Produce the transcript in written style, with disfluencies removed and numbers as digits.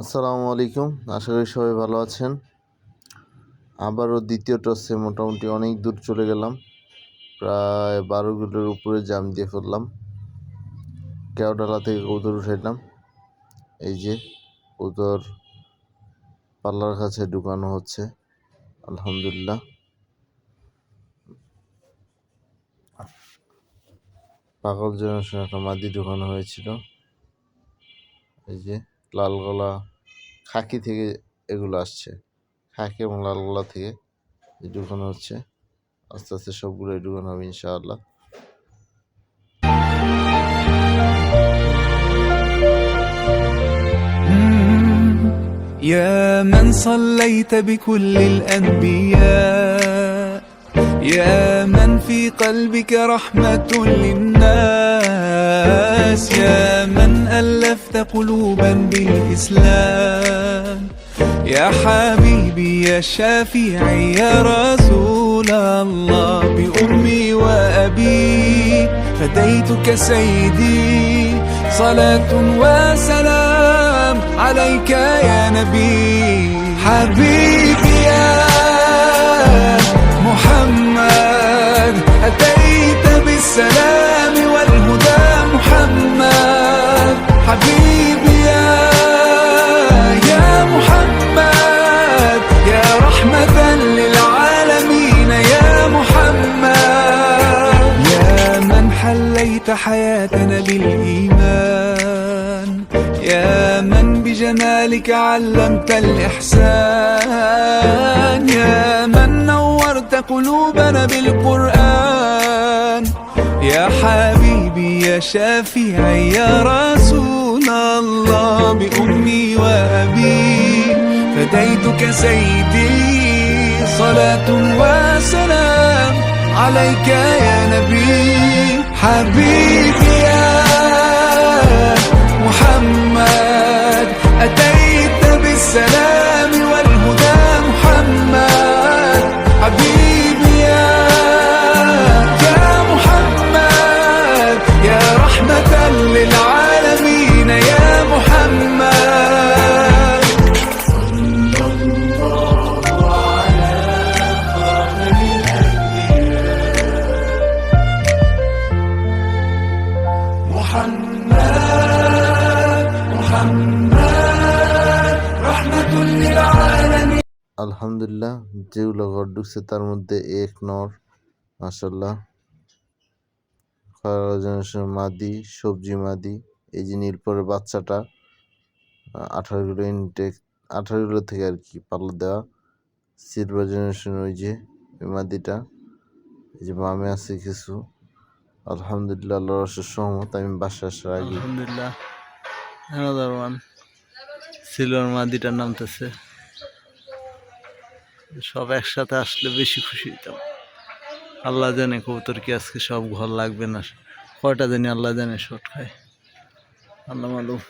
আসসালামু আলাইকুম। আশা করি সবাই ভালো আছেন। আবারও দ্বিতীয় টসে মোটামুটি অনেক দূর চলে গেলাম, প্রায় 12 কিলোর উপরে জাম দিয়ে ফেললাম। কেওডালা থেকে কবুতর উঠাইলাম। এই যে কবুতর পাল্লার কাছে ঢুকানো হচ্ছে, আলহামদুলিল্লাহ। পাগল জেনারেশন একটা মাদি ঢুকানো হয়েছিল। এই যে লাল গলা খাকি থেকে এগুলো আসছে, খাকি এবং লাল গলা থেকে ঢুকানো হচ্ছে। আস্তে আস্তে সবগুলো ঢুকানো হবে ইনশাআল্লাহ। يا من صليت بكل الأنبياء، يا من في قلبك رحمة للناس، يا من ألفت قلوبا بالإسلام، يا حبيبي يا شافعي يا رسول الله، بأمي وأبي فديتك سيدي، صلاة وسلام عليك يا نبي. حبيبي يا محمد أتيت بالسلام والهدى محمد، حبيبي يا محمد يا رحمة للعالمين يا محمد، يا من حليت حياتنا بالإيمان، يا من بجمالك علمت الإحسان، يا من نورت قلوبنا بالقرآن، يا حبيبي يا شافعي يا رسول الله، بأمي وأبي فديتك سيدي، صلاة وسلام عليك يا نبي. حبيبي يا محمد أتيت بالسلام والهدى محمد، حبيبي يا محمد يا رحمة للعالمين يا محمد. صلى الله على خاتم الأنبياء محمد رحمة للعالمين. আলহামদুলিল্লাহ, যেগুলো ঘর ঢুকছে তার মধ্যে এক নর মাশাল্লাহ, খয়রা জেনারেশন মাদি, সবজি মাদি। এই যে নীলপরের বাচ্চাটা 18 কিলো ইনটেক, 18 কিলো থেকে আর কি পাল্লা দেওয়া। সিলভার জেনারেশন ওই যে মাদিটা, এই যে বামে আছে কিছু। আলহামদুলিল্লাহ, আল্লাহর অশেষ রহমত। আমি বাসায় আসার আগে আলহামদুলিল্লাহ another one সিলভার মাদিটার নামতেছে। সব একসাথে আসলে বেশি খুশি হইতাম। আল্লাহ জানে কবুতর কি আজকে সব ঘর লাগবে না, কয়টা জানি আল্লাহ জানে শর্ট খায়, আল্লাহ মালুম।